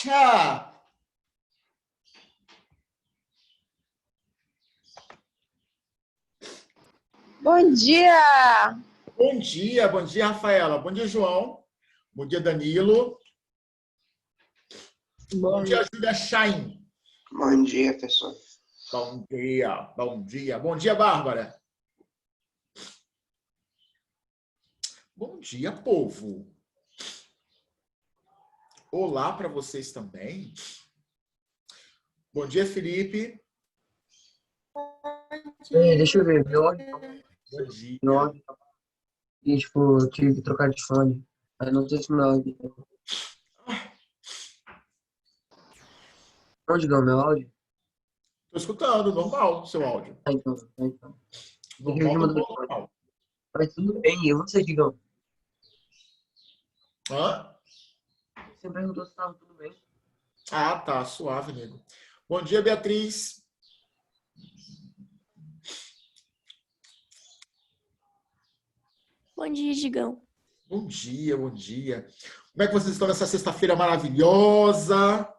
Kátia! Bom dia! Bom dia, Rafaela. Bom dia, João. Bom dia, Danilo. Bom dia, Júlia Chain. Bom dia, pessoal. Bom dia, bom dia. Bom dia, Bárbara. Bom dia, povo. Olá para vocês também. Bom dia, Felipe. Deixa eu ver, meu áudio. Bom dia. Meu áudio. E, tipo, eu tive que trocar de fone. Aí não sei se meu áudio. Onde deu meu áudio? Estou escutando, normal, o seu áudio. Então. Normal, normal. Mas tudo bem, e você, Digão? Hã? Você perguntou se estava tudo bem. Ah, tá, suave, nego. Bom dia, Beatriz. Bom dia, Digão. Bom dia, bom dia. Como é que vocês estão nessa sexta-feira maravilhosa?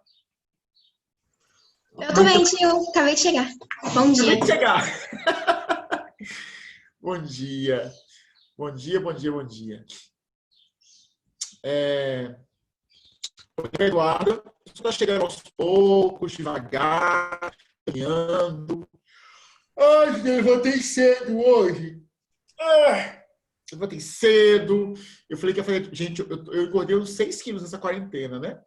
Eu também, eu acabei de chegar. Bom dia. Acabei de chegar. Bom dia. Bom dia, bom dia, bom dia. Eduardo, está chegando aos poucos, devagar, caminhando. Ai, eu levantei cedo hoje. Eu levantei cedo. Eu falei que ia fazer... Gente, eu engordei uns 6 quilos nessa quarentena, né?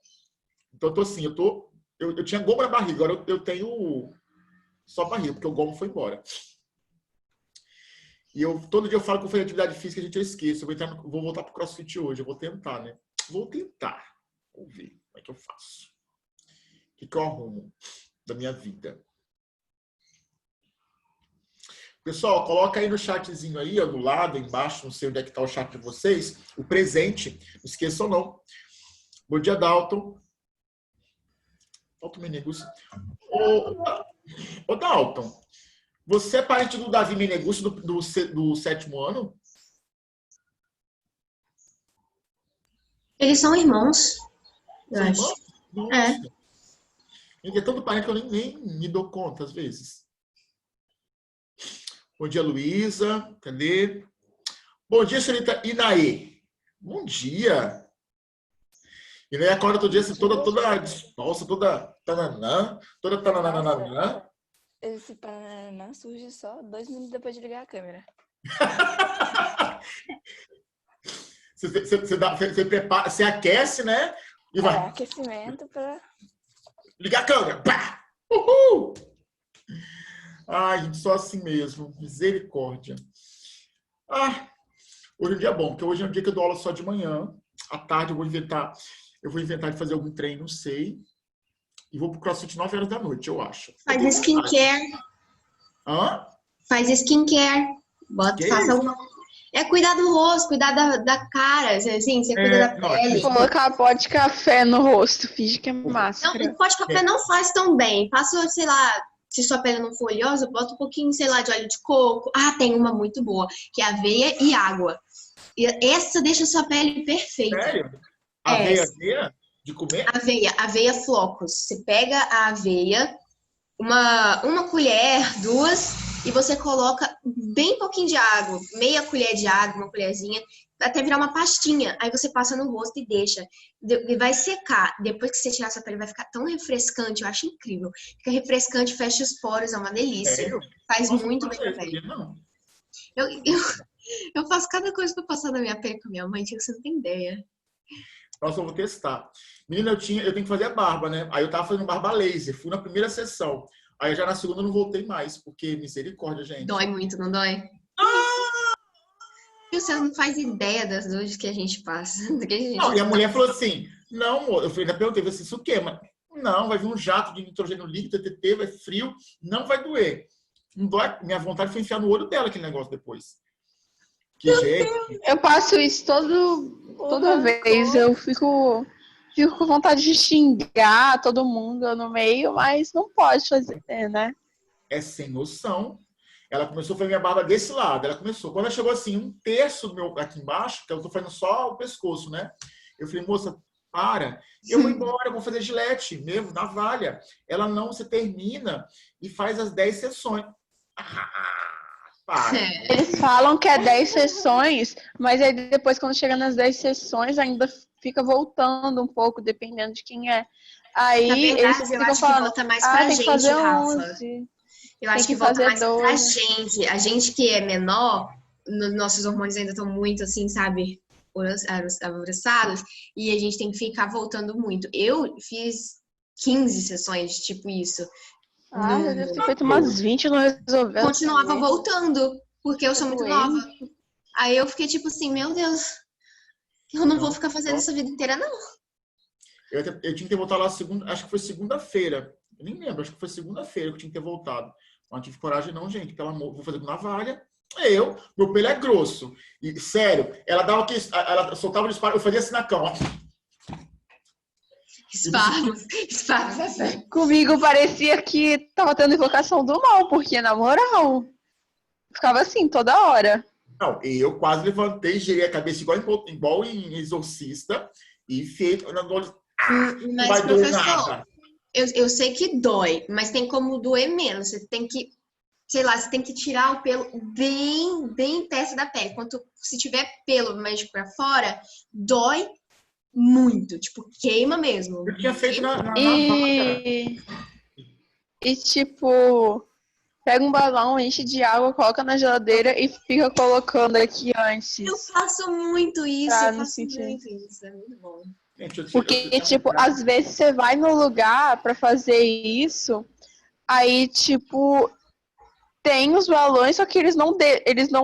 Então, eu tô assim, eu tinha goma na barriga, agora eu tenho só barriga, porque o gomo foi embora. E todo dia eu falo que eu faço atividade física, gente, eu esqueço. Vou voltar pro CrossFit hoje, eu vou tentar, né? Vou tentar. Vou ver como é que eu faço. O que eu arrumo da minha vida. Pessoal, coloca aí no chatzinho aí, ó, do lado, embaixo, não sei onde é que tá o chat de vocês, o presente. Não esqueçam, não. Bom dia, Dalton. Dalton Meneguzzi. Ô, Dalton, você é parente do Davi Meneguzzi do 7º ano? Eles são irmãos, eu São acho. irmãos? Nossa. É. Ele é tanto parente que eu nem me dou conta, às vezes. Bom dia, Luísa. Cadê? Bom dia, senhorita Inaê. Bom dia. Inaê acorda todo dia assim, toda... Nossa, toda... Tananã. Toda tananã. Esse Paraná surge só 2 minutos depois de ligar a câmera. Você prepara, você aquece, né? E vai. Aquecimento para... Ligar a câmera. Pá! Uhul! Ai, gente, só assim mesmo. Misericórdia. Hoje é um dia bom, porque hoje é um dia que eu dou aula só de manhã. À tarde eu vou inventar de fazer algum treino, não sei. E vou pro CrossFit 9 horas da noite, eu acho. Faz skincare. Hã? Faz skincare. Faça alguma... cuidar do rosto, cuidar da cara, assim, você cuida da pele. Colocar pó de café no rosto, finge que é máscara. Não, o pó de café não faz tão bem. Faça, sei lá, se sua pele não for oleosa, bota um pouquinho, sei lá, de óleo de coco. Tem uma muito boa, que é aveia e água. E essa deixa a sua pele perfeita. Sério? Aveia? De comer? Aveia flocos. Você pega a aveia, uma colher, 2, e você coloca bem pouquinho de água, meia colher de água, uma colherzinha, até virar uma pastinha. Aí você passa no rosto e deixa. E vai secar. Depois que você tirar sua pele, vai ficar tão refrescante. Eu acho incrível. Fica refrescante, fecha os poros, é uma delícia. Sério? Faz Nossa, muito bem pra pele. Eu faço cada coisa pra passar na minha pele com a minha mãe, que você não tem ideia. Nossa, eu vou testar. Menina, eu tenho que fazer a barba, né? Aí eu tava fazendo barba laser. Fui na primeira sessão. Aí já na segunda eu não voltei mais, porque misericórdia, gente. Dói muito, não dói? Você não faz ideia das dores que a gente passa. Não, e a mulher falou assim, não, amor. Eu ainda perguntei, assim, isso o quê? Mas, não, vai vir um jato de nitrogênio líquido, TTT, vai frio, não vai doer. Não dói. Minha vontade foi enfiar no olho dela aquele negócio depois. Que jeito. Eu passo isso toda vez. Eu fico com vontade de xingar todo mundo no meio, mas não pode fazer, né? É sem noção. Ela começou a fazer minha barba desse lado. Quando ela chegou assim, 1/3 do meu aqui embaixo, que eu tô fazendo só o pescoço, né? Eu falei, moça, Para. Eu vou embora, eu vou fazer gilete mesmo, navalha. Ela não, você termina e faz as 10 sessões. Para. Eles falam que é 10 sessões, mas aí depois, quando chega nas 10 sessões, ainda fica voltando um pouco, dependendo de quem é. Aí Na eles verdade, eu ficam acho que falando, volta mais pra tem que gente, fazer Rafa. 11. Eu acho Tem que que volta fazer mais pra 12. gente. A gente que é menor, nossos hormônios ainda estão muito assim, sabe? Avançados. E a gente tem que ficar voltando muito. Eu fiz 15 sessões, tipo isso. Ah, eu devo ter feito umas 20 e não resolveu. Continuava voltando, porque eu sou muito doente. nova. Aí eu fiquei tipo assim, meu Deus, eu não vou ficar fazendo isso a vida inteira, não. Eu tinha que ter voltado lá segunda, acho que foi segunda-feira. Eu nem lembro, acho que foi segunda-feira que eu tinha que ter voltado. Mas não tive coragem não, gente. Pelo amor, vou fazer com navalha. Meu pelo é grosso. E, sério, ela dava que ela soltava o disparo, eu fazia assim na cama. Espasmos, assim. Comigo parecia que tava tendo invocação do mal, porque, na moral, ficava assim toda hora. Não, eu quase levantei, girei a cabeça igual em Exorcista e feito. Não Mas, vai doer professor, nada. eu sei que dói, mas tem como doer menos. Você tem que, sei lá, você tem que tirar o pelo bem perto da pele. Se tiver pelo mais pra fora, dói muito. Tipo, queima mesmo. Eu tinha feito na vaca. E tipo, pega um balão, enche de água, coloca na geladeira e fica colocando aqui antes. Eu faço muito isso, Pra eu não faço sentir. muito isso. É muito bom. Gente, Porque, tipo, às vezes você vai no lugar pra fazer isso, aí, tipo, tem os balões, só que eles não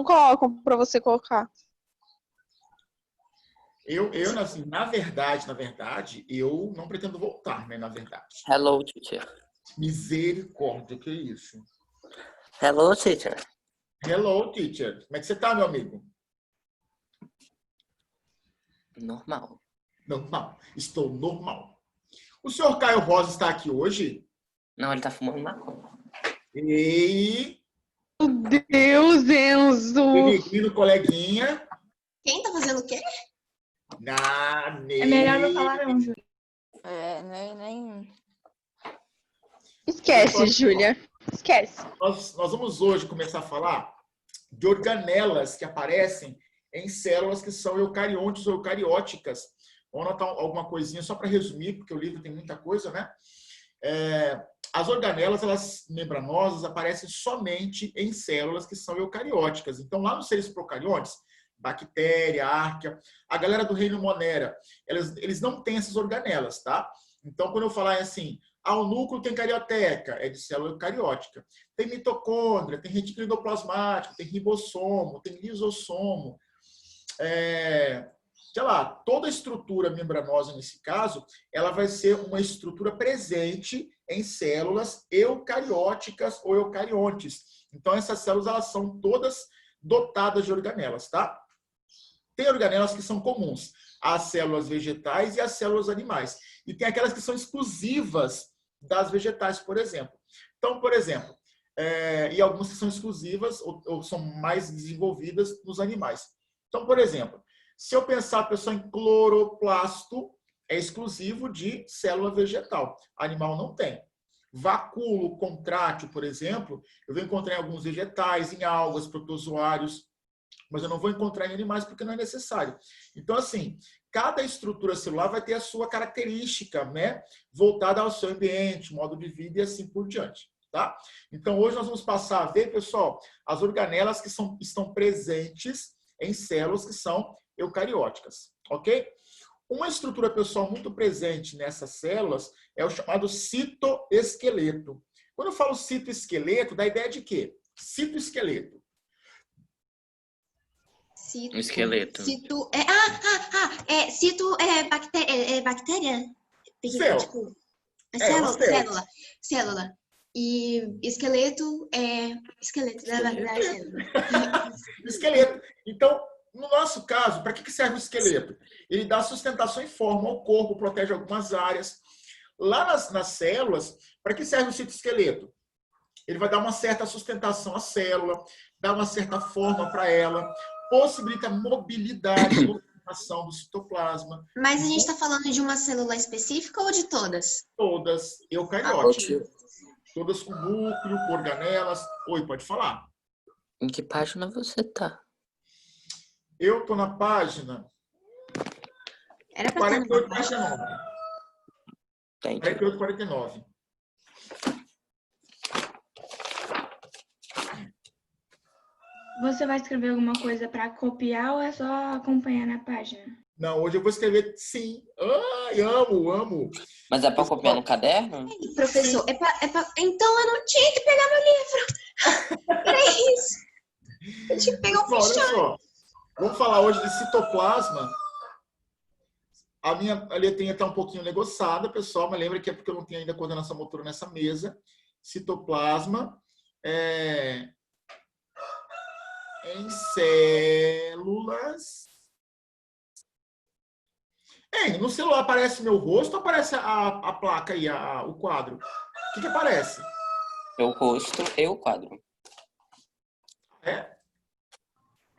colocam pra você colocar. Assim, na verdade, eu não pretendo voltar, né? Na verdade. Hello, teacher. Misericórdia, que isso? Hello, teacher. Hello, teacher. Como é que você tá, meu amigo? Normal. Normal. Estou normal. O senhor Caio Rosa está aqui hoje? Não, ele tá fumando maconha. E... Meu Deus, Enzo! Peregrino, coleguinha. Quem tá fazendo o quê? É melhor não falar não, Júlia. Nem. Esquece, Júlia. Esquece. Nós vamos hoje começar a falar de organelas que aparecem em células que são eucariontes ou eucarióticas. Vamos anotar alguma coisinha só para resumir, porque o livro tem muita coisa, né? As organelas, elas membranosas, aparecem somente em células que são eucarióticas. Então, lá nos seres procariontes, bactéria, árquea, a galera do reino Monera, eles não têm essas organelas, tá? Então, quando eu falar assim, o núcleo tem carioteca, é de célula eucariótica. Tem mitocôndria, tem retículo endoplasmático, tem ribossomo, tem lisossomo. Sei lá, toda a estrutura membranosa, nesse caso, ela vai ser uma estrutura presente em células eucarióticas ou eucariontes. Então, essas células, elas são todas dotadas de organelas, tá? Tem organelas que são comuns às células vegetais e às células animais. E tem aquelas que são exclusivas das vegetais, por exemplo. Então, por exemplo, e algumas que são exclusivas ou são mais desenvolvidas nos animais. Então, por exemplo, se eu pensar, pessoal, em cloroplasto, é exclusivo de célula vegetal. Animal não tem. Vacúolo contrátil, por exemplo, eu vou encontrar em alguns vegetais, em algas, protozoários, mas eu não vou encontrar em animais porque não é necessário. Então, assim, cada estrutura celular vai ter a sua característica, né, voltada ao seu ambiente, modo de vida e assim por diante, tá? Então, hoje nós vamos passar a ver, pessoal, as organelas que estão presentes em células que são eucarióticas, ok? Uma estrutura, pessoal, muito presente nessas células é o chamado citoesqueleto. Quando eu falo citoesqueleto, dá a ideia de quê? Citoesqueleto. Um esqueleto. Cito é bactéria? Célula. E esqueleto é esqueleto da célula. Esqueleto. Então, no nosso caso, para que serve o esqueleto? Ele dá sustentação e forma ao corpo, protege algumas áreas. Lá nas células, para que serve o citoesqueleto? Ele vai dar uma certa sustentação à célula, dar uma certa forma para ela, possibilita mobilidade. formação do citoplasma. Mas a gente está falando de uma célula específica ou de todas? Todas eucarióticas. Todas com núcleo, com organelas. Oi, pode falar. Em que página você tá? Eu estou na página Era para ter 48, uma página. 49. Entendi. 48, 49. Você vai escrever alguma coisa para copiar ou é só acompanhar na página? Não, hoje eu vou escrever sim. Ai, amo. Mas é pra copiar no caderno? Professor, então eu não tinha que pegar meu livro. Era isso. Eu tinha que pegar o Olha fichão. só. Vamos falar hoje de citoplasma. A minha letrinha está um pouquinho negociada, pessoal, mas lembra que é porque eu não tenho ainda coordenação motora nessa mesa. Citoplasma em células. No celular aparece meu rosto ou aparece a placa aí, o quadro? O que aparece? O rosto e o quadro.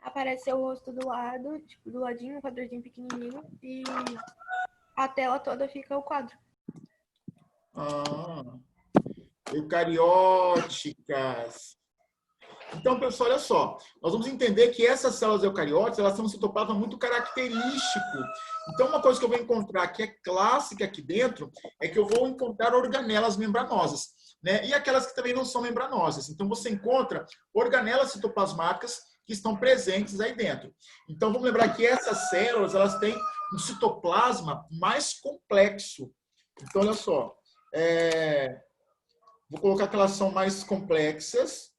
Apareceu o rosto do lado, tipo, do ladinho, um quadradinho pequenininho, e a tela toda fica o quadro. Eucarióticas. Então, pessoal, olha só. Nós vamos entender que essas células eucarióticas, elas têm um citoplasma muito característico. Então, uma coisa que eu vou encontrar que é clássica aqui dentro é que eu vou encontrar organelas membranosas, né? E aquelas que também não são membranosas. Então, você encontra organelas citoplasmáticas que estão presentes aí dentro. Então, vamos lembrar que essas células, elas têm um citoplasma mais complexo. Então, olha só. Vou colocar que elas são mais complexas.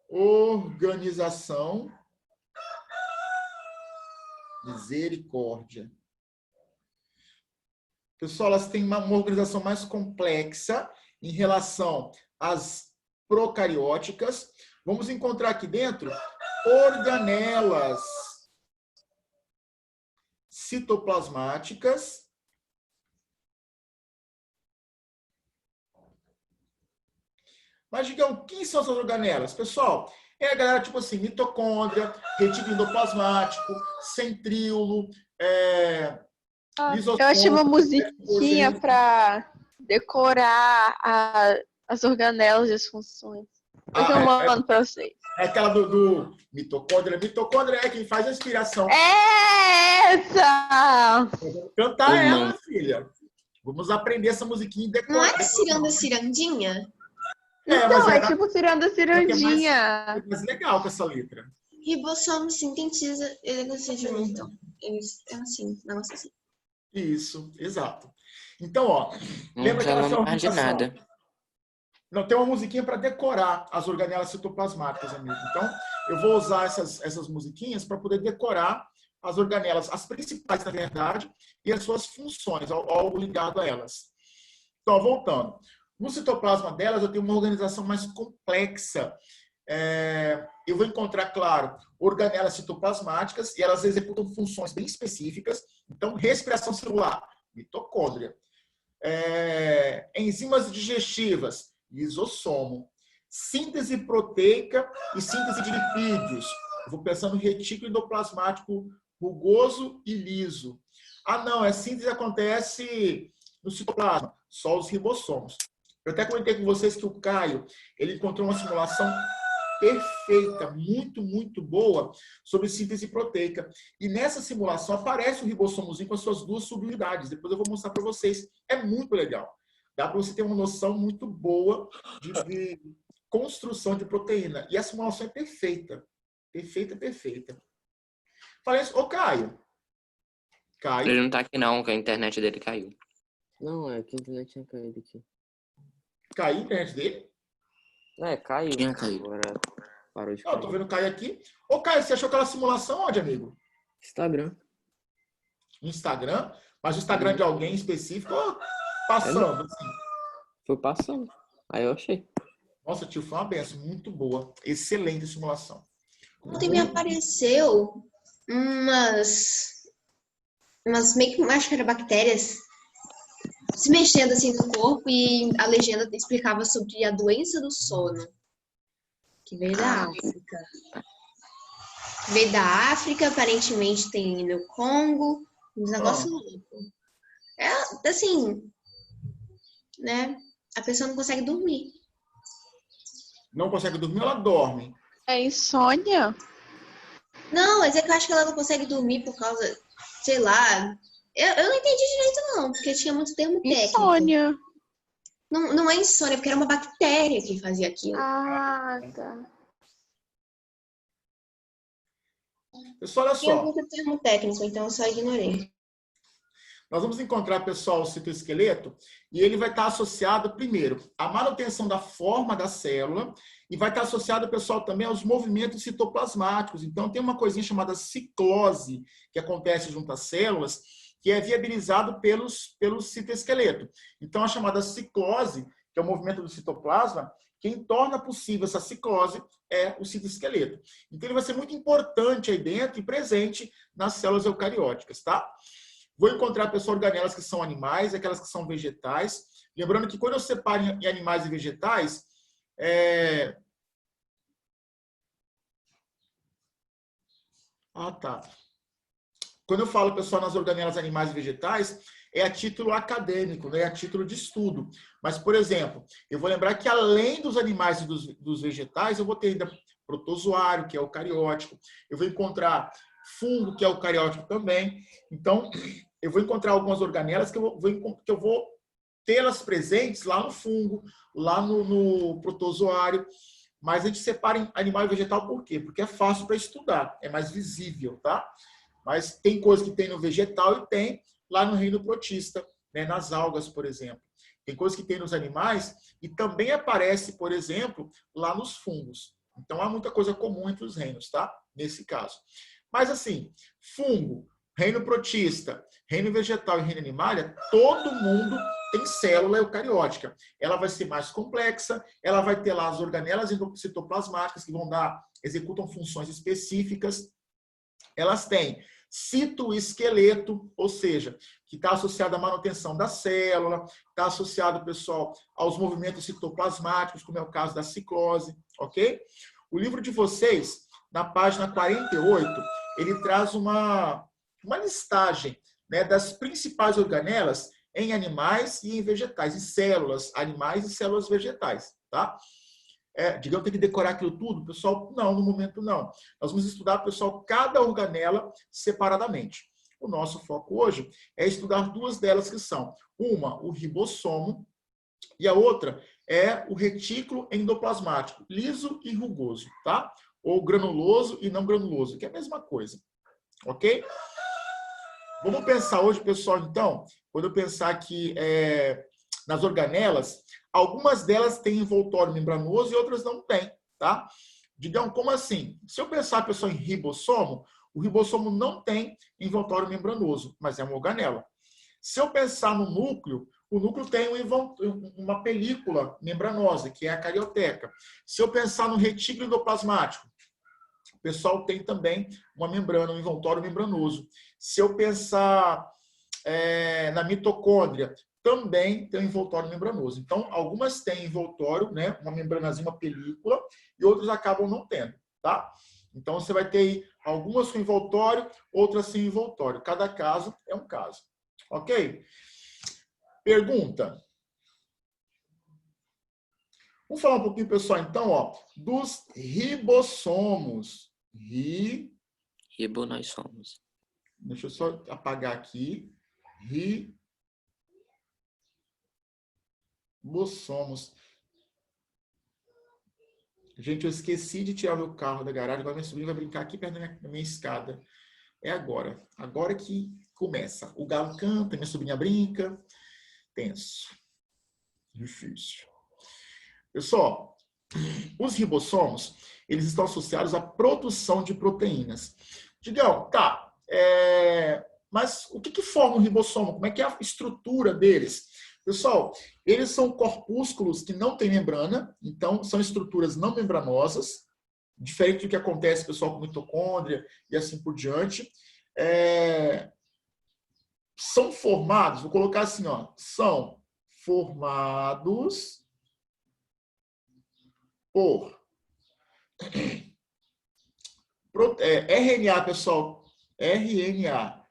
Organização. Misericórdia. Pessoal, elas têm uma organização mais complexa em relação às procarióticas. Vamos encontrar aqui dentro organelas citoplasmáticas. Mas, digamos, quem são essas organelas? Pessoal, é a galera tipo assim, mitocôndria, retículo endoplasmático, centríolo, Eu achei uma musiquinha para decorar as organelas e as funções. Depois eu mando para vocês. É aquela do mitocôndria. Mitocôndria é quem faz a inspiração. É essa! Vamos cantar ela, filha. Vamos aprender essa musiquinha e decorar. Não era ciranda cirandinha? Então, é tipo ciranda cirandinha. É mais legal com essa letra. Ribossomo sintetiza elegância de montão. É assim, negócio assim. Isso, exato. Então, ó, lembra que Não ela mais de nada. Não, tem uma musiquinha para decorar as organelas citoplasmáticas, amigo. Então, eu vou usar essas musiquinhas para poder decorar as organelas, as principais, na verdade, e as suas funções, algo ligado a elas. Então, voltando. No citoplasma delas, eu tenho uma organização mais complexa. Eu vou encontrar, claro, organelas citoplasmáticas, e elas executam funções bem específicas. Então, respiração celular, mitocôndria. Enzimas digestivas, lisossomo. Síntese proteica e síntese de lipídios. Eu vou pensar no retículo endoplasmático rugoso e liso. Não, a síntese acontece no citoplasma, só os ribossomos. Eu até comentei com vocês que o Caio, ele encontrou uma simulação perfeita, muito, muito boa sobre síntese proteica. E nessa simulação aparece o ribossomozinho com as suas duas subunidades. Depois eu vou mostrar para vocês. É muito legal. Dá para você ter uma noção muito boa de construção de proteína. E a simulação é perfeita. Perfeita, perfeita. Falei isso. Ô, Caio. Caio. Ele não tá aqui não, que a internet dele caiu. Não, é que a internet tinha caído aqui. Caiu a internet dele? Caiu. Tinha caído. Agora parou de Eu cair. tô vendo Caio aqui. Ô, Caio, você achou aquela simulação onde, amigo? Instagram. No Instagram? Mas o Instagram de alguém específico ou passando, assim? Foi passando. Aí eu achei. Nossa, tio, foi uma benção. Muito boa. Excelente simulação. Ontem me apareceu umas meio que acho que eram bactérias se mexendo assim no corpo e a legenda explicava sobre a doença do sono. Que veio da África. Veio da África, aparentemente tem no Congo, uns negócios loucos. É assim, né? A pessoa não consegue dormir. Não consegue dormir, ela dorme. É insônia? Não, mas é que eu acho que ela não consegue dormir por causa, sei lá. Eu não entendi direito, não, porque tinha muito termo técnico. Insônia. Não é insônia, porque era uma bactéria que fazia aquilo. Ah, tá. Pessoal, olha Tinha só. muito termo técnico, então eu só ignorei. Nós vamos encontrar, pessoal, o citoesqueleto e ele vai estar associado, primeiro, à manutenção da forma da célula e vai estar associado, pessoal, também aos movimentos citoplasmáticos. Então, tem uma coisinha chamada ciclose que acontece junto às células, que é viabilizado pelo citoesqueleto. Então, a chamada ciclose, que é o movimento do citoplasma, quem torna possível essa ciclose é o citoesqueleto. Então, ele vai ser muito importante aí dentro e presente nas células eucarióticas, tá? Vou encontrar, pessoal, organelas que são animais, aquelas que são vegetais. Lembrando que quando eu separo em animais e vegetais, tá. Quando eu falo, pessoal, nas organelas animais e vegetais, é a título acadêmico, né? É a título de estudo. Mas, por exemplo, eu vou lembrar que além dos animais e dos vegetais, eu vou ter ainda protozoário, que é eucariótico. Eu vou encontrar fungo, que é eucariótico também. Então, eu vou encontrar algumas organelas que eu vou tê-las presentes lá no fungo, lá no protozoário. Mas a gente separa em animal e vegetal por quê? Porque é fácil para estudar, é mais visível, tá? Mas tem coisa que tem no vegetal e tem lá no reino protista, né? Nas algas, por exemplo. Tem coisa que tem nos animais e também aparece, por exemplo, lá nos fungos. Então, há muita coisa comum entre os reinos, tá? Nesse caso. Mas, assim, fungo, reino protista, reino vegetal e reino animalia, todo mundo tem célula eucariótica. Ela vai ser mais complexa, ela vai ter lá as organelas citoplasmáticas que executam funções específicas. Elas têm citoesqueleto, ou seja, que está associado à manutenção da célula, está associado, pessoal, aos movimentos citoplasmáticos, como é o caso da ciclose, ok? O livro de vocês, na página 48, ele traz uma listagem, né, das principais organelas em animais e em vegetais, em células animais e células vegetais, tá? Digamos, tem que decorar aquilo tudo? Pessoal, não, no momento não. Nós vamos estudar, pessoal, cada organela separadamente. O nosso foco hoje é estudar duas delas que são, uma, o ribossomo, e a outra é o retículo endoplasmático, liso e rugoso, tá? Ou granuloso e não granuloso, que é a mesma coisa, ok? Vamos pensar hoje, pessoal, então, quando eu pensar aqui nas organelas, algumas delas têm envoltório membranoso e outras não têm, tá? Digam, como assim? Se eu pensar, pessoal, em ribossomo, o ribossomo não tem envoltório membranoso, mas é uma organela. Se eu pensar no núcleo, o núcleo tem uma película membranosa, que é a carioteca. Se eu pensar no retículo endoplasmático, o pessoal tem também uma membrana, um envoltório membranoso. Se eu pensar na mitocôndria, também tem um envoltório membranoso. Então, algumas têm envoltório, né, uma membranazinha, uma película, e outras acabam não tendo, tá? Então, você vai ter aí algumas com envoltório, outras sem envoltório. Cada caso é um caso. Ok? Pergunta. Vamos falar um pouquinho, pessoal, então, ó, dos ribossomos. Ribo nós somos. Deixa eu só apagar aqui. Ribossomos. Gente, eu esqueci de tirar meu carro da garagem. Agora minha sobrinha vai brincar aqui perto da minha escada. É agora. Agora que começa. O galo canta, minha sobrinha brinca. Tenso. Difícil. Pessoal, os ribossomos, eles estão associados à produção de proteínas. Digam, tá, mas o que forma um ribossomo? Como é que é a estrutura deles? Pessoal, eles são corpúsculos que não têm membrana, então são estruturas não membranosas, diferente do que acontece, pessoal, com mitocôndria e assim por diante. São formados, vou colocar assim, ó, são formados por RNA, pessoal, RNA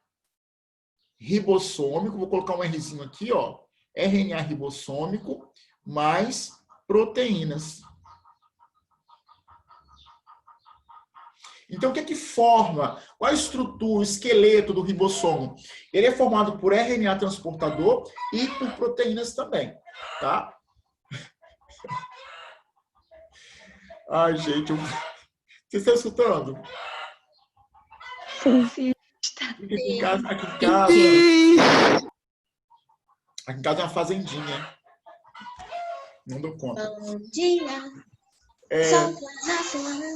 ribossômico, vou colocar um Rzinho aqui, ó, RNA ribossômico mais proteínas. Então, o que é que forma? Qual a estrutura, o esqueleto do ribossomo? Ele é formado por RNA transportador e por proteínas também, tá? Ai, gente, vocês estão escutando? Sim. Aqui em casa é uma fazendinha. Não dou conta. Bom dia. Só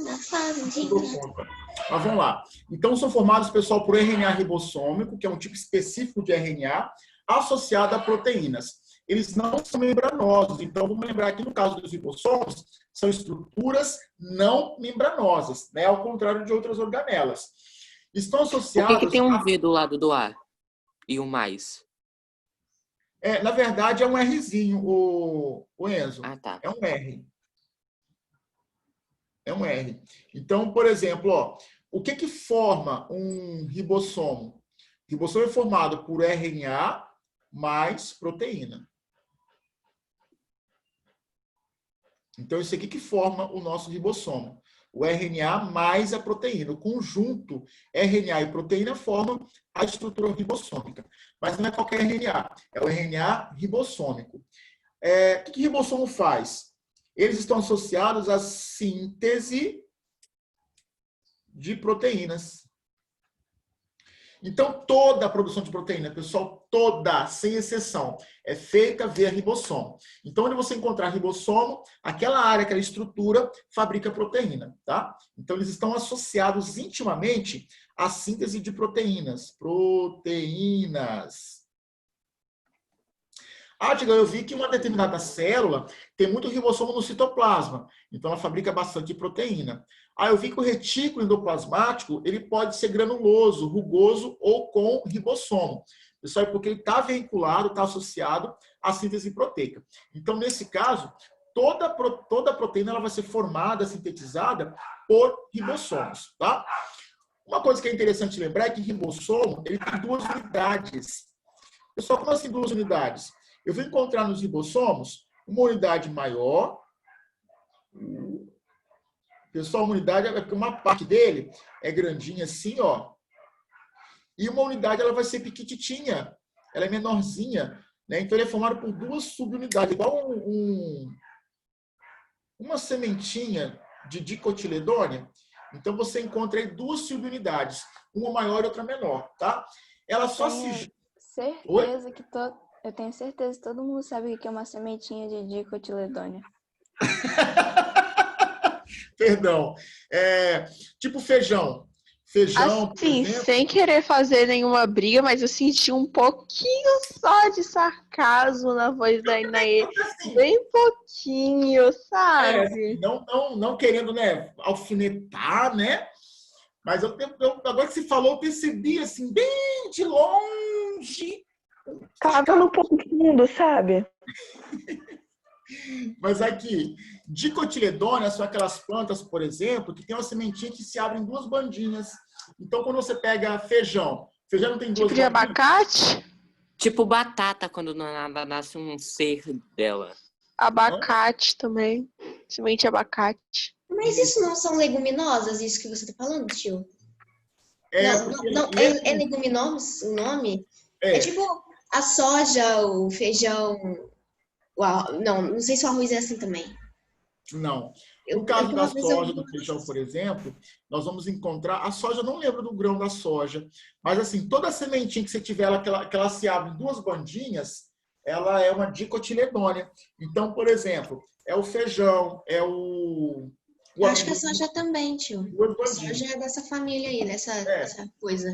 na fazendinha. Não dou conta. Mas vamos lá. Então, são formados, pessoal, por RNA ribossômico, que é um tipo específico de RNA, associado a proteínas. Eles não são membranosos. Então, vamos lembrar que no caso dos ribossomos, são estruturas não membranosas, né? Ao contrário de outras organelas. Estão associados... Por que tem um V do lado do A e um mais? Na verdade, é um Rzinho, o Enzo. Ah, tá. É um R. É um R. Então, por exemplo, ó, o que forma um ribossomo? O ribossomo é formado por RNA mais proteína. Então, isso aqui que forma o nosso ribossomo. O RNA mais a proteína. O conjunto RNA e proteína formam a estrutura ribossômica. Mas não é qualquer RNA, é o RNA ribossômico. O que ribossomo faz? Eles estão associados à síntese de proteínas. Então, toda a produção de proteína, pessoal, toda, sem exceção, é feita via ribossomo. Então, onde você encontrar ribossomo, aquela área, aquela estrutura, fabrica proteína, tá? Então, eles estão associados intimamente à síntese de proteínas. Proteínas. Diga, eu vi que uma determinada célula tem muito ribossomo no citoplasma, então ela fabrica bastante proteína. Eu vi que o retículo endoplasmático ele pode ser granuloso, rugoso ou com ribossomo. Pessoal, é porque ele está vinculado, está associado à síntese proteica. Então, nesse caso, toda a proteína ela vai ser formada, sintetizada por ribossomos, tá? Uma coisa que é interessante lembrar é que ribossomo ele tem 2 unidades. Pessoal, como assim 2 unidades? Eu vou encontrar nos ribossomos uma unidade maior. Pessoal, uma unidade é porque uma parte dele é grandinha assim, ó. E uma unidade ela vai ser pequititinha. Ela é menorzinha, né? Então ele é formado por 2 subunidades, igual uma sementinha de dicotiledônia. Então você encontra aí 2 subunidades, uma maior e outra menor, tá? Ela só se certeza que eu tenho certeza que todo mundo sabe o que é uma sementinha de dicotiledônia. Perdão. Tipo feijão. Feijão, assim, sem querer fazer nenhuma briga, mas eu senti um pouquinho só de sarcasmo na voz da Inaê. Bem pouquinho, sabe? Não querendo, né, alfinetar, né? Mas agora que você falou, eu percebi, assim, bem de longe. Tava no ponto fundo, sabe? Mas aqui, dicotiledônia são aquelas plantas, por exemplo, que tem uma sementinha que se abre em 2 bandinhas. Então, quando você pega feijão não tem 2 tipo de abacate? Tipo batata, quando nasce um ser dela. Abacate também. Semente de abacate. Mas isso não são leguminosas, isso que você tá falando, tio? É leguminosos o nome? É tipo a soja, o feijão... Não sei se o arroz é assim também. Não. No caso da soja, do feijão, por exemplo, nós vamos encontrar... A soja, eu não lembro do grão da soja, mas assim, toda sementinha que você tiver, que ela se abre em 2 bandinhas, ela é uma dicotiledônia. Então, por exemplo, é o feijão, é o... Eu acho que a soja também, tio. A soja é dessa família aí, dessa coisa.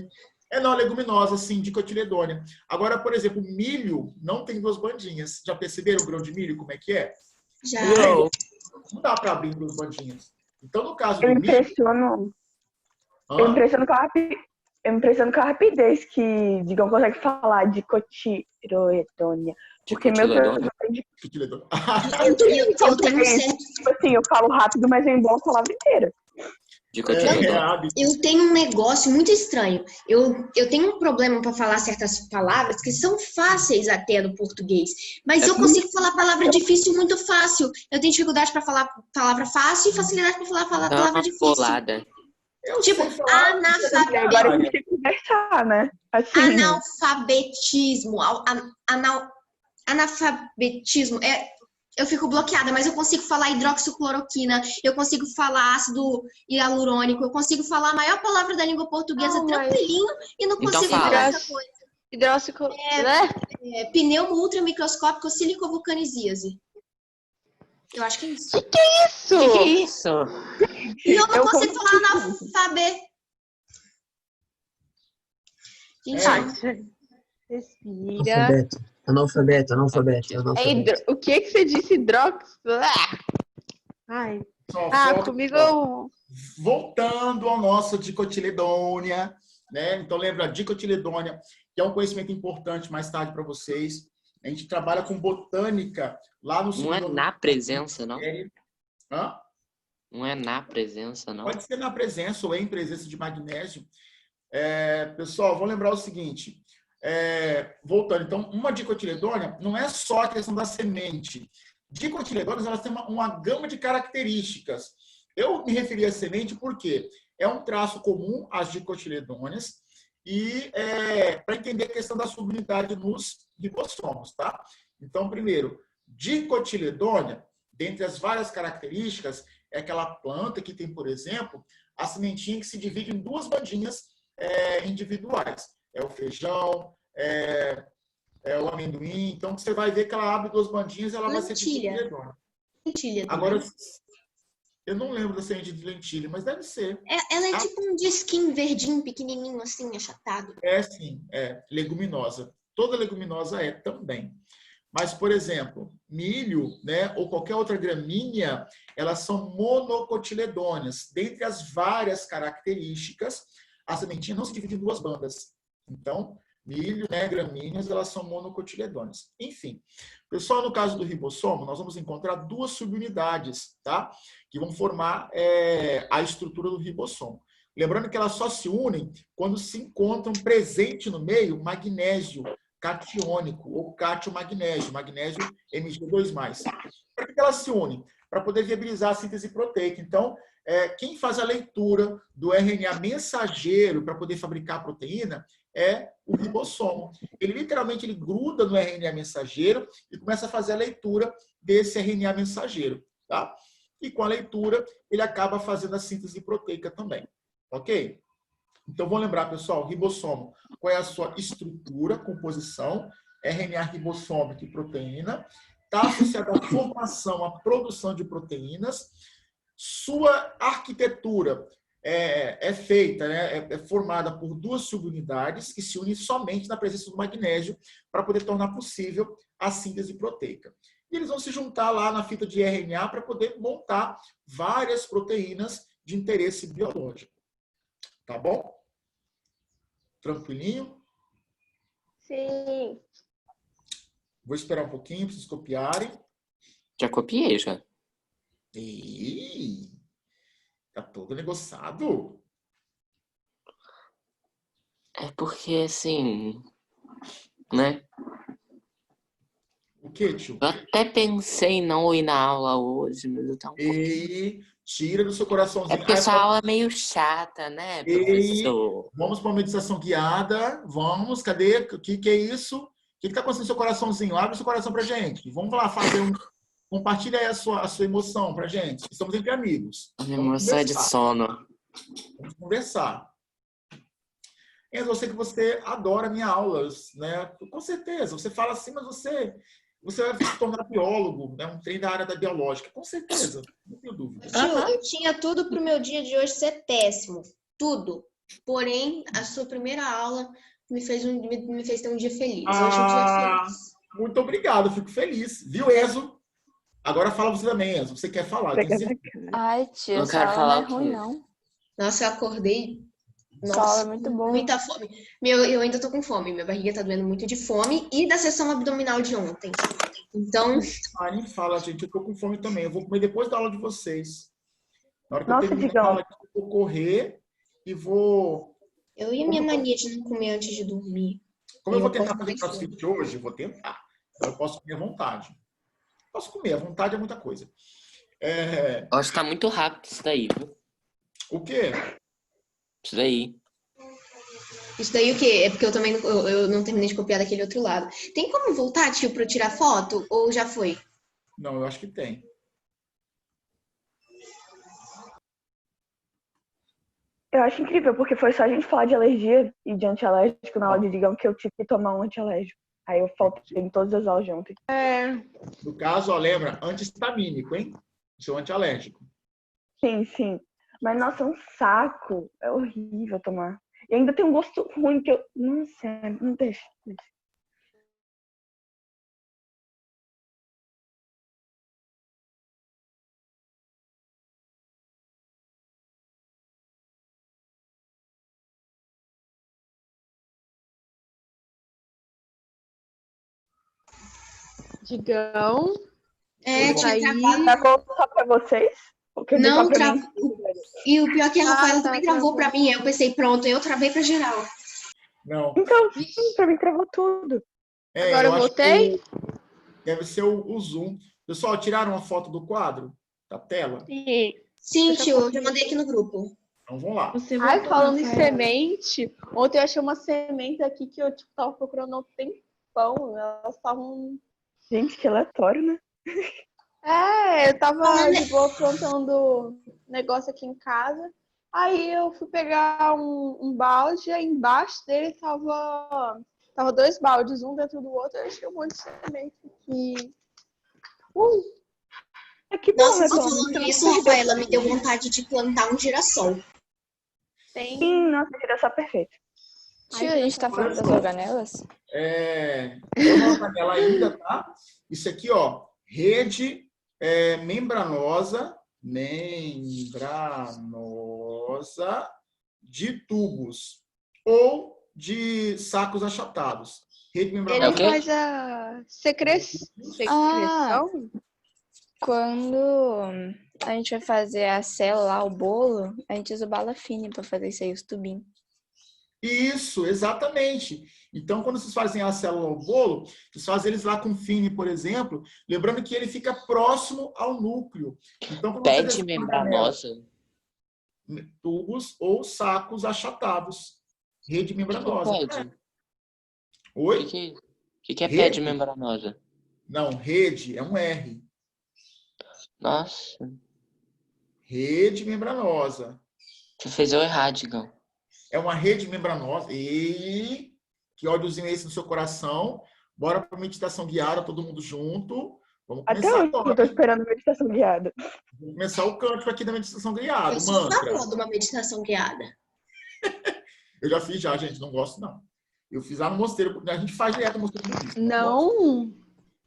Não, leguminosa, sim, dicotiledônia. Agora, por exemplo, milho não tem 2 bandinhas. Já perceberam o grão de milho, como é que é? Já. Não dá para abrir 2 bandinhas. Então, no caso Eu do milho... Eu me impressiono com a rapidez que Digão consegue falar dicotiledônia. Porque, meu Deus, eu tenho certo. Tipo assim, eu falo rápido, mas eu embolo a palavra inteira. Dicotiledônia. Eu tenho um negócio muito estranho. Eu tenho um problema para falar certas palavras que são fáceis até no português, mas eu consigo falar palavra difícil muito fácil. Eu tenho dificuldade para falar palavra fácil e facilidade para falar palavra difícil. Polada. Tipo, Agora a gente tem que conversar, né? Assim, analfabetismo. Analfabetismo. Eu fico bloqueada, mas eu consigo falar hidroxicloroquina, eu consigo falar ácido hialurônico, eu consigo falar a maior palavra da língua portuguesa tranquilinho e não Então consigo fala. falar essa coisa. Pneumo ultramicroscópico silicovulcanisíase. Eu acho que é isso. Que é isso? Que é isso? E eu não consigo falar analfabeto. Gente, Respira. Analfabeto. O que você disse? Hidrox? Ai. Comigo eu... Voltando ao nosso dicotiledônia, né? Então lembra a dicotiledônia, que é um conhecimento importante mais tarde para vocês. A gente trabalha com botânica lá no... Não é na presença, não? Hã? Não é na presença, não? Pode ser na presença ou em presença de magnésio. Pessoal, vamos lembrar o seguinte. Voltando, então, uma dicotiledônia não é só a questão da semente. Dicotiledôneas, elas têm uma gama de características. Eu me referi à semente porque é um traço comum às dicotiledôneas e para entender a questão da subunidade nos ribossomos, tá? Então, primeiro, dicotiledônia, dentre as várias características, é aquela planta que tem, por exemplo, a sementinha que se divide em duas bandinhas individuais. É o feijão, é o amendoim. Então, você vai ver que ela abre duas bandinhas e ela vai ser dicotiledônia. Lentilha. Agora, eu não lembro da semente de lentilha, mas deve ser. Ela é tipo um disquinho verdinho, pequenininho, assim, achatado. Sim, leguminosa. Toda leguminosa é também. Mas, por exemplo, milho, né, ou qualquer outra gramínea, elas são monocotiledôneas. Dentre as várias características, a sementinha não se divide em duas bandas. Então, milho, né, gramíneas, elas são monocotiledôneas. Enfim, pessoal, no caso do ribossomo, nós vamos encontrar duas subunidades, tá? Que vão formar a estrutura do ribossomo. Lembrando que elas só se unem quando se encontram presente no meio magnésio catiônico ou catio-magnésio, magnésio Mg2+. Para que elas se unem? Para poder viabilizar a síntese proteica. Então, quem faz a leitura do RNA mensageiro para poder fabricar a proteína é o ribossomo. Ele literalmente gruda no RNA mensageiro e começa a fazer a leitura desse RNA mensageiro, tá? E com a leitura, ele acaba fazendo a síntese proteica também, ok? Então, vamos lembrar, pessoal, ribossomo, qual é a sua estrutura, composição, RNA ribossômico e proteína, está associado à formação, à produção de proteínas, sua arquitetura é feita, né, é formada por duas subunidades que se unem somente na presença do magnésio para poder tornar possível a síntese proteica. E eles vão se juntar lá na fita de RNA para poder montar várias proteínas de interesse biológico. Tá bom? Tranquilinho? Sim. Vou esperar um pouquinho para vocês copiarem. Já copiei, já. Ih, tá todo negociado. É porque, assim, né? O que, tio? Eu até pensei em não ir na aula hoje, mas eu tava um pouquinho... E tira do seu coraçãozinho. É porque essa aula é meio chata, né, professor? Vamos para uma meditação guiada. Vamos, cadê? O que é isso? O que está acontecendo no seu coraçãozinho? Abre o seu coração pra gente. Vamos lá fazer compartilha aí a sua emoção pra gente. Estamos entre amigos. A minha emoção é de sono. Vamos conversar. Enzo, eu sei que você adora minhas aulas, né? Com certeza. Você fala assim, mas você vai se tornar biólogo, né? Um treino da área da biológica. Com certeza. Não tenho dúvida. Eu tinha tudo pro meu dia de hoje ser péssimo. Tudo. Porém, a sua primeira aula me fez ter um dia feliz. Hoje é um dia feliz. Muito obrigado. Fico feliz. Viu, Enzo? Agora fala você também, Enzo. Você quer falar? Ai, tio, Eu essa quero aula falar não é ruim, não. Nossa, eu acordei. Essa aula é muito boa. Muita fome. Eu ainda tô com fome. Minha barriga tá doendo muito de fome e da sessão abdominal de ontem. Então. Nem fala, gente. Eu tô com fome também. Eu vou comer depois da aula de vocês. Na hora que Nossa, eu terminar Digão. a aula, eu vou correr e vou... Eu e a minha mania de não comer antes de dormir. Como eu vou posso tentar fazer comer crossfit hoje, eu vou tentar. Então, eu posso comer à vontade. Posso comer, à vontade é muita coisa. Acho que tá muito rápido isso daí, viu? O quê? Isso daí. Isso daí o quê? É porque eu também eu não terminei de copiar daquele outro lado. Tem como voltar, tio, pra eu tirar foto? Ou já foi? Não, eu acho que tem. Eu acho incrível, porque foi só a gente falar de alergia e de antialérgico na aula de digão que eu tive que tomar um antialérgico. Aí eu faltei em todas as aulas de ontem. No caso, ó, lembra, antihistamínico, hein? Seu antialérgico. Sim, sim. Mas, nossa, é um saco. É horrível tomar. E ainda tem um gosto ruim que eu... Nossa, não deixa. Digão. É, tinha Aí- travado. Travou só pra vocês? Ou quer dizer, Não, só pra mim? E o pior é que a Rafaela tá, também travou pra mim. Aí eu pensei, pronto, eu travei pra geral. Não. Então, sim, pra mim travou tudo. Agora eu acho voltei? que deve ser o Zoom. Pessoal, tiraram uma foto do quadro? Da tela? Sim. Sim, tio, eu já mandei aqui no grupo. Então, vamos lá. Você Ai, voltou, falando em Rafael. semente, ontem eu achei uma semente aqui que eu tava procurando há um tempão. Elas estavam... Gente, que aleatório, né? Eu tava de boa plantando negócio aqui em casa. Aí eu fui pegar um balde, aí embaixo dele tava 2 baldes, um dentro do outro. Eu achei um monte de semente aqui. Que bom, Nossa, né? você Pelo falando menos isso, você não perdeu. Rafaela, me deu vontade de plantar um girassol. Tem... Sim, nossa, seria só perfeito. Tio, a gente tá falando das organelas? Eu não panela ainda, tá? Isso aqui, ó, rede membranosa de tubos ou de sacos achatados. Rede Ele membranosa. faz a secreção. Quando a gente vai fazer a célula lá, o bolo, a gente usa bala fine pra fazer isso aí, os tubinhos. Isso, exatamente. Então, quando vocês fazem a célula ao bolo, vocês fazem eles lá com fine, por exemplo, lembrando que ele fica próximo ao núcleo. Então, quando Pede vocês membranosa. tubos ou sacos achatados. Rede membranosa. Pede. Oi? O que é Rede? pede membranosa? Não, rede é um R. Nossa, Rede membranosa. você fez eu errar, Digão. É uma rede membranosa. E que ódiozinho é esse no seu coração? Bora para meditação guiada, todo mundo junto. Vamos Até começar hoje eu agora. tô esperando meditação guiada. Vamos começar o cântico aqui da meditação guiada. Eu sou a Mantra. favor de uma meditação guiada. Eu já fiz, gente. Não gosto, não. Eu fiz lá no mosteiro. A gente faz direto no mosteiro budista. Não,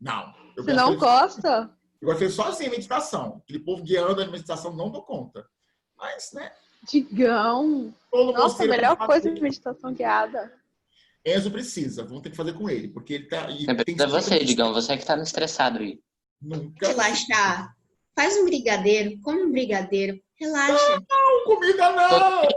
Não. Eu você gosto não de- gosta? Eu gosto de fazer sozinho a meditação. Aquele povo guiando a meditação, não dou conta. Mas, né? Digão. Todo Nossa, a mosteiro melhor tem coisa que de meditação guiada. Enzo precisa. Vamos ter que fazer com ele. Porque ele tá... e tem que É você, Digão. Você que tá no estressado aí. Nunca. Relaxar. Faz um brigadeiro, come um brigadeiro. Relaxa. Não, comida não!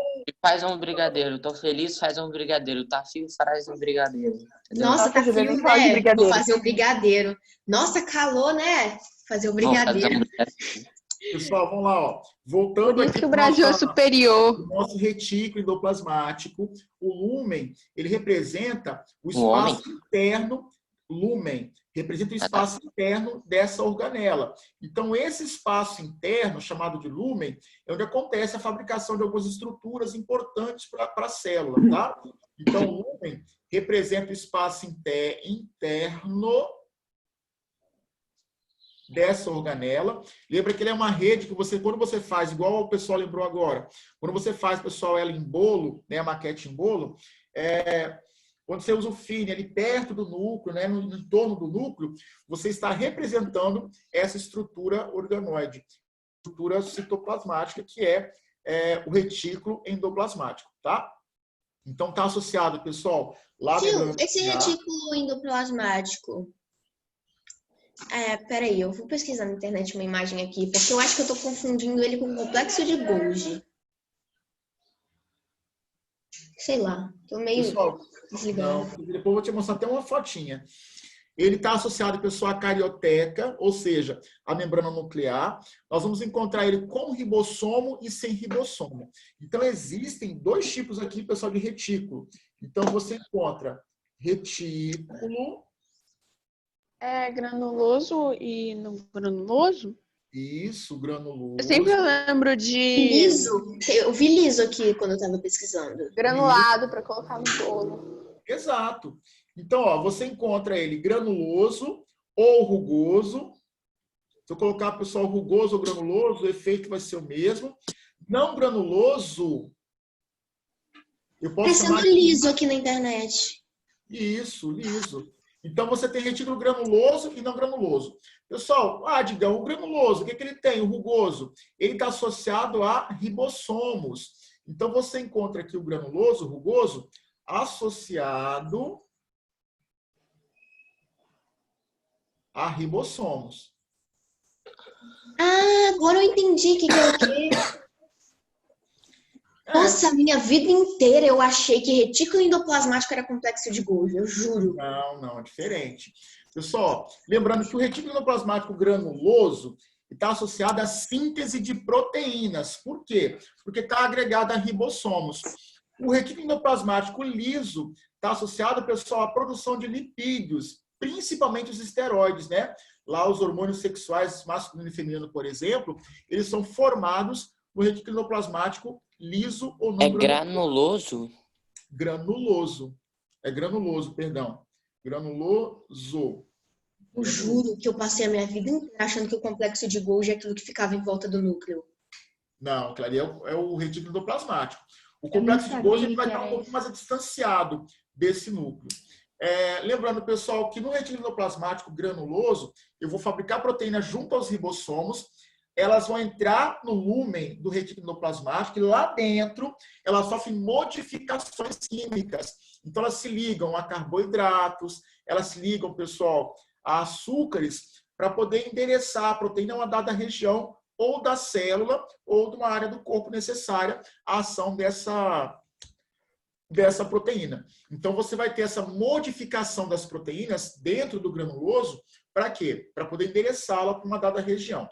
Faz um brigadeiro. Tô feliz, faz um brigadeiro. Tá fio, faz um brigadeiro. Entendeu? Nossa, tá Juliana, frio, nem fala de né? brigadeiro. Vou fazer um brigadeiro. Nossa, calor, né? Fazer um Vou fazer brigadeiro. um brigadeiro. Pessoal, vamos lá, ó. Voltando Por isso aqui que o pro Brasil é nosso- superior. o nosso retículo endoplasmático, o lúmen, ele representa o homem? espaço interno, lúmen, representa o espaço interno dessa organela. Então, esse espaço interno, chamado de lúmen, é onde acontece a fabricação de algumas estruturas importantes para a célula, tá? Então, o lúmen representa o espaço interno dessa organela. Lembra que ele é uma rede que você, quando você faz, igual o pessoal lembrou agora, quando você faz, pessoal, ela em bolo, né, a maquete em bolo, quando você usa o fine ali perto do núcleo, né, no entorno do núcleo, você está representando essa estrutura organoide, estrutura citoplasmática, que é o retículo endoplasmático, tá? Então, está associado, pessoal, lá Tio, esse retículo endoplasmático. Peraí, eu vou pesquisar na internet uma imagem aqui, porque eu acho que eu tô confundindo ele com o complexo de Golgi. Sei lá, tô meio Pessoal, desligado. não, depois eu vou te mostrar até uma fotinha. Ele está associado, pessoal, à carioteca, ou seja, à membrana nuclear. Nós vamos encontrar ele com ribossomo e sem ribossomo. Então, existem dois tipos aqui, pessoal, de retículo. Então, você encontra retículo. É granuloso e não granuloso? Isso, granuloso. Eu sempre lembro de Liso? Eu vi liso aqui quando eu tava pesquisando. granulado para colocar no bolo. Exato. Então, ó, você encontra ele granuloso ou rugoso. Se eu colocar, pessoal, rugoso ou granuloso, o efeito vai ser o mesmo. Não granuloso, eu posso Parecendo chamar... liso aqui na internet. Isso, liso. Então, você tem retículo granuloso e não granuloso. Pessoal, Digão, o granuloso, o que ele tem? O rugoso, ele está associado a ribossomos. Então, você encontra aqui o granuloso, o rugoso, associado a ribossomos. Ah, agora eu entendi o que é o quê. Nossa, a minha vida inteira eu achei que retículo endoplasmático era complexo de Golgi, eu juro. Não, é diferente. Pessoal, lembrando que o retículo endoplasmático granuloso está associado à síntese de proteínas. Por quê? Porque está agregado a ribossomos. O retículo endoplasmático liso está associado, pessoal, à produção de lipídios, principalmente os esteroides, né? Lá os hormônios sexuais masculino e feminino, por exemplo, eles são formados no retículo endoplasmático liso ou não granuloso? Granuloso. É granuloso, perdão. Granuloso. Eu juro que eu passei a minha vida inteira achando que o complexo de Golgi é aquilo que ficava em volta do núcleo. Não, Clary, é o retículo endoplasmático. O complexo de Golgi ele vai estar um pouco mais distanciado desse núcleo. Lembrando, pessoal, que no retículo endoplasmático granuloso, eu vou fabricar proteína junto aos ribossomos, elas vão entrar no lúmen do retículo endoplasmático e lá dentro elas sofrem modificações químicas. Então, elas se ligam a carboidratos, elas se ligam, pessoal, a açúcares para poder endereçar a proteína a uma dada região ou da célula ou de uma área do corpo necessária à ação dessa proteína. Então, você vai ter essa modificação das proteínas dentro do granuloso para quê? Para poder endereçá-la para uma dada região.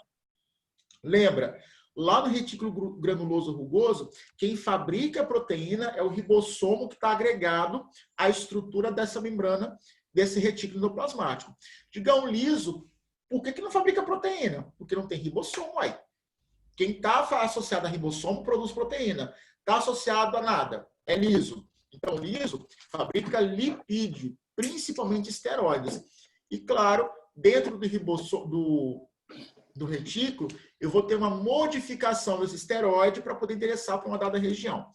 Lembra, lá no retículo granuloso rugoso, quem fabrica a proteína é o ribossomo que está agregado à estrutura dessa membrana, desse retículo endoplasmático. Digão liso, por que não fabrica proteína? Porque não tem ribossomo aí. Quem está associado a ribossomo produz proteína. Está associado a nada, é liso. Então, liso fabrica lipídio, principalmente esteroides. E, claro, dentro do retículo, eu vou ter uma modificação desse esteroide para poder endereçar para uma dada região.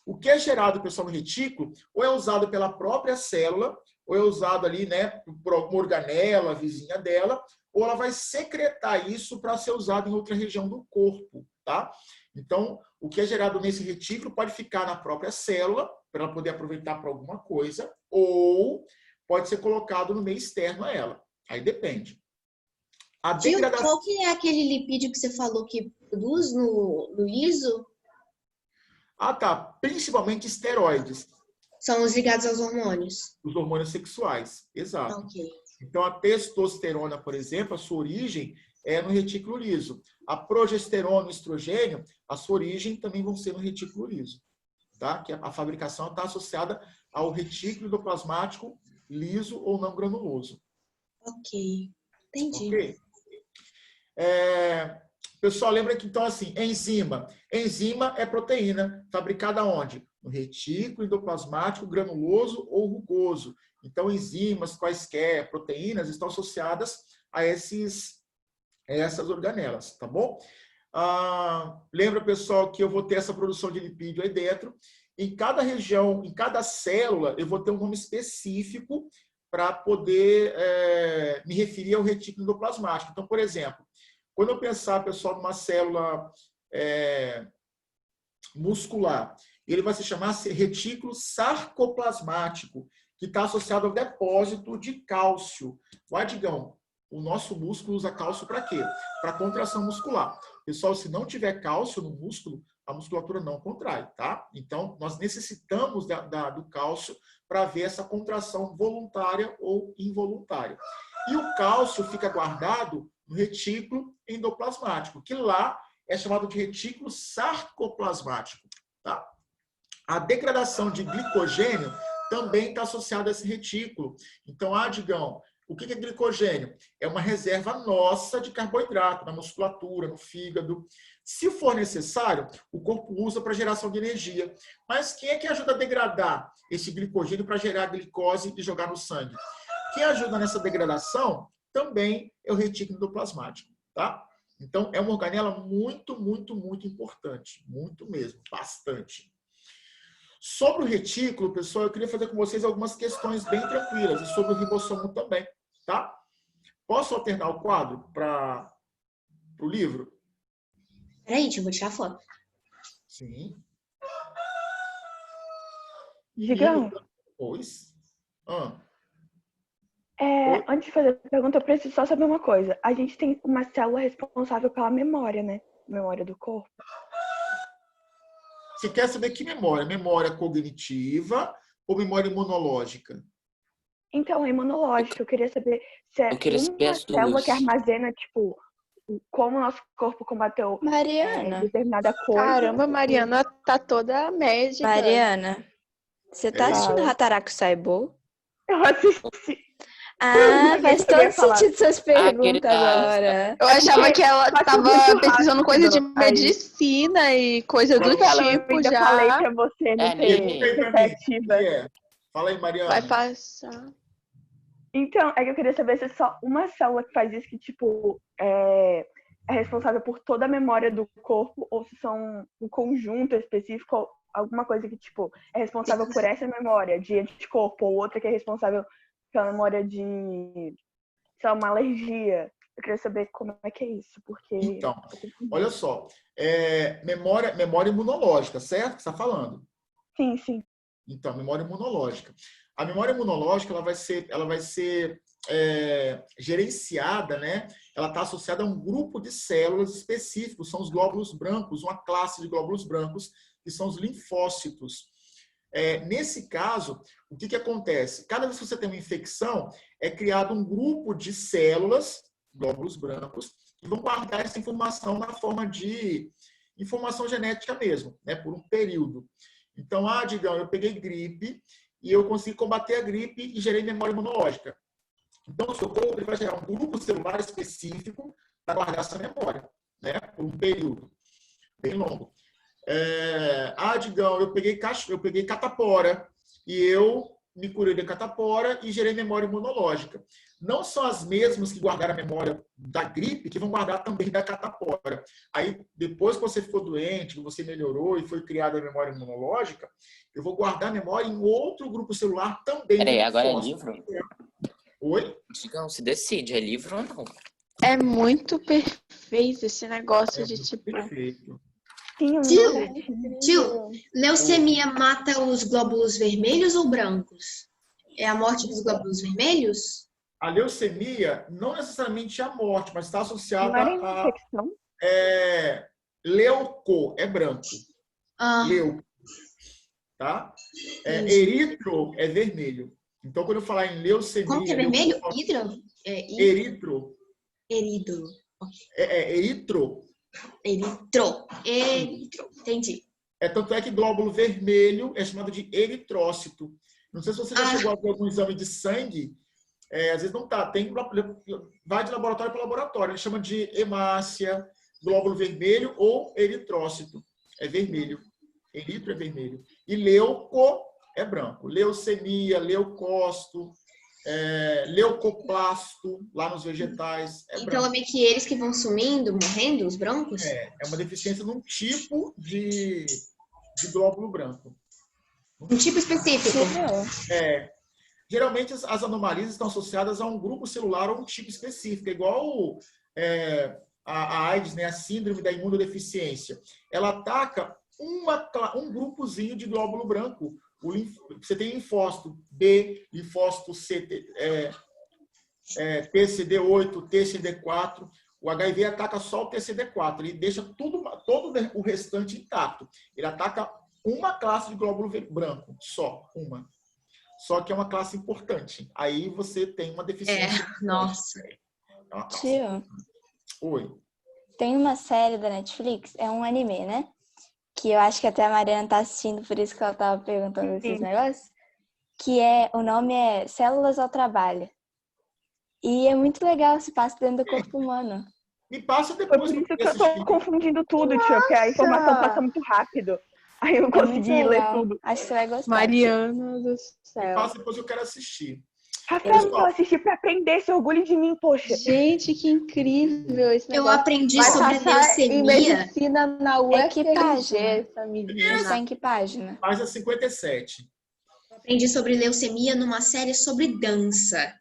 O que é gerado, pessoal, no retículo, ou é usado pela própria célula, ou é usado ali, né, por alguma organela vizinha dela, ou ela vai secretar isso para ser usado em outra região do corpo, tá? Então, o que é gerado nesse retículo pode ficar na própria célula, para ela poder aproveitar para alguma coisa, ou pode ser colocado no meio externo a ela. Aí depende. A degradação... Qual que é aquele lipídio que você falou que produz no liso? Tá. Principalmente esteroides. São os ligados aos hormônios. Os hormônios sexuais, exato. Ok. Então, a testosterona, por exemplo, a sua origem é no retículo liso. A progesterona e o estrogênio, a sua origem também vão ser no retículo liso. Tá? Que a fabricação está associada ao retículo endoplasmático liso ou não granuloso. Ok. Entendi. Ok? Pessoal, lembra que, então, assim, enzima. Enzima é proteína fabricada onde? No retículo endoplasmático granuloso ou rugoso. Então, enzimas, quaisquer proteínas estão associadas a essas organelas, tá bom? Lembra, pessoal, que eu vou ter essa produção de lipídio aí dentro. Em cada região, em cada célula, eu vou ter um nome específico para poder me referir ao retículo endoplasmático. Então, por exemplo, quando eu pensar, pessoal, numa célula muscular, ele vai se chamar retículo sarcoplasmático, que está associado ao depósito de cálcio. Digão, o nosso músculo usa cálcio para quê? Para contração muscular. Pessoal, se não tiver cálcio no músculo, a musculatura não contrai, tá? Então, nós necessitamos do cálcio para ver essa contração voluntária ou involuntária. E o cálcio fica guardado no retículo endoplasmático, que lá é chamado de retículo sarcoplasmático, tá? A degradação de glicogênio também está associada a esse retículo. Então, Digão, o que é glicogênio? É uma reserva nossa de carboidrato na musculatura, no fígado. Se for necessário, o corpo usa para geração de energia. Mas quem é que ajuda a degradar esse glicogênio para gerar glicose e jogar no sangue? Quem ajuda nessa degradação também é o retículo endoplasmático, tá? Então, é uma organela muito, muito, muito importante. Muito mesmo, bastante. Sobre o retículo, pessoal, eu queria fazer com vocês algumas questões bem tranquilas e sobre o ribossomo também, tá? Posso alternar o quadro para o livro? Peraí, eu vou tirar foto. Sim. Digão, Pois. antes de fazer a pergunta, eu preciso só saber uma coisa. A gente tem uma célula responsável pela memória, né? Memória do corpo. Você quer saber que memória? Memória cognitiva ou memória imunológica? Então, é imunológica. Eu queria saber se é Eu queria saber uma as célula duas. que armazena, tipo, como o nosso corpo combateu Mariana, determinada coisa. Caramba, Mariana tá toda médica. Mariana, você tá assistindo Fala. Hataraku Saibou? Eu assisti. Ah, faz Eu ia todo falar. sentido suas perguntas Aquele da- agora. Eu achava que ela Passou tava muito pesquisando coisa de rápido aí. medicina e coisa do Então, Eu tipo ainda já. falei pra você não É, ter Nini. expectativa. Fala aí, Mariana. Vai passar. Então, é que eu queria saber se é só uma célula que faz isso, que, tipo, é responsável por toda a memória do corpo, ou se são um conjunto específico, ou alguma coisa que, tipo, é responsável por essa memória de anticorpo, ou outra que é responsável pela memória de, sei lá, uma alergia. Eu queria saber como é que é isso, porque... Então, olha só. Memória imunológica, certo? Que você está falando? Sim, sim. Então, memória imunológica. A memória imunológica ela vai ser gerenciada, né? Ela está associada a um grupo de células específicos, são os glóbulos brancos, uma classe de glóbulos brancos, que são os linfócitos. Nesse caso, o que acontece? Cada vez que você tem uma infecção, é criado um grupo de células, glóbulos brancos, que vão guardar essa informação na forma de informação genética mesmo, né? Por um período. Então, digamos, eu peguei gripe e eu consegui combater a gripe e gerei memória imunológica. Então, o seu corpo ele vai gerar um grupo celular específico para guardar essa memória, né? Por um período bem longo. Digamos, eu peguei catapora e eu me curei de catapora e gerei memória imunológica. Não são as mesmas que guardaram a memória da gripe que vão guardar também da catapora. Aí, depois que você ficou doente, que você melhorou e foi criada a memória imunológica, eu vou guardar a memória em outro grupo celular também. Peraí, agora é livro? Oi? Digão, se decide, é livro ou não? É muito perfeito esse negócio de tipo. Perfeito. Sim, Tio, leucemia mata os glóbulos vermelhos ou brancos? É a morte dos glóbulos vermelhos? A leucemia não necessariamente é a morte, mas está associada não era a infecção? leuco, é branco. Leuco. Tá? Eritro é vermelho. Então, quando eu falar em leucemia... Como que é vermelho? Eritro. Eritro. Eritro. Eritro. Entendi. Tanto é que glóbulo vermelho é chamado de eritrócito. Não sei se você já chegou a ver algum exame de sangue. Às vezes não tá. Vai de laboratório para laboratório. Ele chama de hemácia, glóbulo vermelho ou eritrócito. É vermelho. Eritro é vermelho. E leuco é branco. Leucemia, leucócito, leucoplasto, lá nos vegetais. Então branco. é meio que eles que vão sumindo, morrendo, os brancos? É uma deficiência num tipo de glóbulo branco. Um tipo específico. Geralmente as anomalias estão associadas a um grupo celular ou um tipo específico, igual a AIDS, né, a síndrome da imunodeficiência. Ela ataca um grupozinho de glóbulo branco. Você tem linfócito B, linfócito C, TCD8, TCD4. o HIV ataca só o TCD4, ele deixa todo o restante intacto. Ele ataca uma classe de glóbulo branco, só uma. Só que é uma classe importante. Aí você tem uma deficiência. Nossa. É uma classe. Tio, Oi. tem uma série da Netflix, é um anime, né? Que eu acho que até a Mariana tá assistindo, por isso que ela tava perguntando esses negócios. Que o nome é Células ao Trabalho. E é muito legal, se passa dentro do corpo humano. Me passa Foi depois. por isso que eu tô confundindo tudo, tio, porque a informação passa muito rápido. Aí eu não É muito consegui ler legal. tudo. Acho que você vai gostar. Mariana do Me céu. passa depois, eu quero assistir. Rafael, eu assisti pra aprender, se orgulho de mim, poxa. Gente, que incrível esse Eu negócio. aprendi Vai sobre passar em leucemia. medicina na É que UFRJ, página? essa Você menina. está em que página? Página 57. Eu aprendi sobre leucemia numa série sobre dança.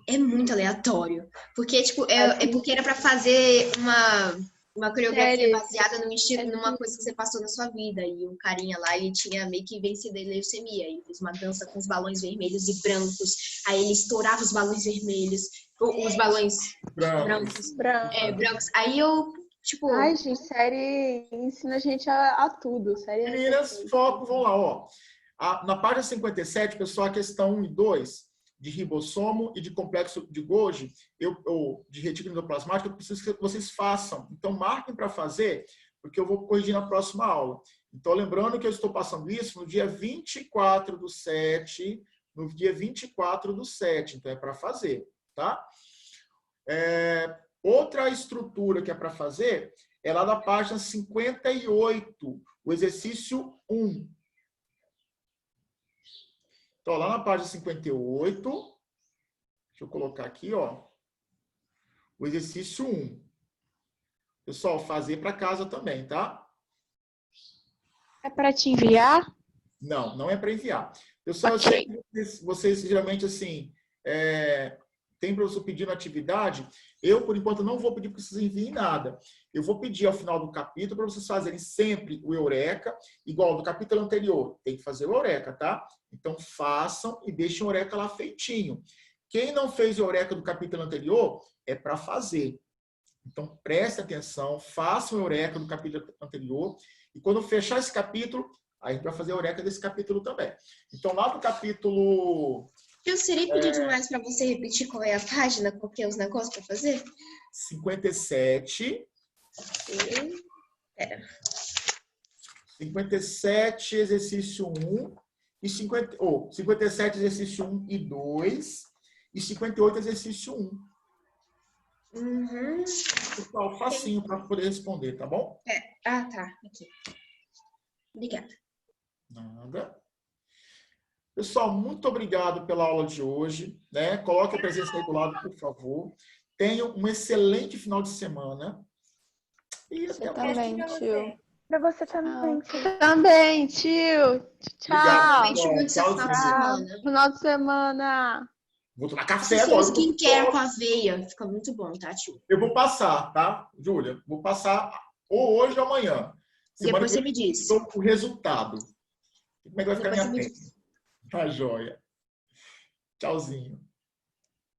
É muito aleatório. Porque, tipo, porque era pra fazer uma coreografia Sério? baseada numa coisa que você passou na sua vida. E o carinha lá, ele tinha meio que vencido a leucemia. E fez uma dança com os balões vermelhos e brancos. Aí ele estourava os balões vermelhos. Os balões brancos. Brancos. Aí eu, tipo... Ai, gente, série ensina a gente a tudo. Série Meninas, foco, vamos lá, ó. Na página 57, pessoal, a questão 1 e 2, de ribossomo e de complexo de Golgi, de retículo endoplasmático, eu preciso que vocês façam. Então, marquem para fazer, porque eu vou corrigir na próxima aula. Então, lembrando que eu estou passando isso no dia 24/7, no dia 24/7, então é para fazer, tá? Outra estrutura que é para fazer é lá da página 58, o exercício 1. Então, lá na página 58, deixa eu colocar aqui, ó, o exercício 1. Pessoal, fazer para casa também, tá? é para te enviar? Não, não é para enviar. Pessoal, Ok. eu sei que vocês geralmente, assim, tem professor pedindo atividade. Eu, por enquanto, não vou pedir para vocês enviem nada. Eu vou pedir ao final do capítulo para vocês fazerem sempre o Eureka, igual do capítulo anterior. Tem que fazer o Eureka, tá? Então, façam e deixem o Eureka lá feitinho. Quem não fez o Eureka do capítulo anterior, é para fazer. Então, preste atenção, façam o Eureka do capítulo anterior. E quando fechar esse capítulo, aí a gente vai fazer o Eureka desse capítulo também. Então, lá do capítulo... Eu seria pedir demais pra você repetir qual é a página, qual que é os negócios pra fazer? 57. Pera. 57, exercício 1. E 57, exercício 1 e 2. E 58, exercício 1. Uhum. Pessoal, facinho para poder responder, tá bom? Ah, tá. Aqui. Obrigada. Nada. Pessoal, muito obrigado pela aula de hoje, né? Coloque a presença aí do lado, por favor. Tenham um excelente final de semana. E até a próxima. Também, tio. Pra você também, tio. Também, tio. Tchau. Aproveite muito seu final de Tchauzinho. semana. Final de semana. Vou tomar café Assista o agora. skincare com aveia. Fica muito bom, tá, tio? Eu vou passar, tá, Júlia? Vou passar ou hoje ou amanhã. Depois você que me diz. vem eu dou o resultado. Como é que vai ficar Depois minha você me pele? Tá joia. Tchauzinho.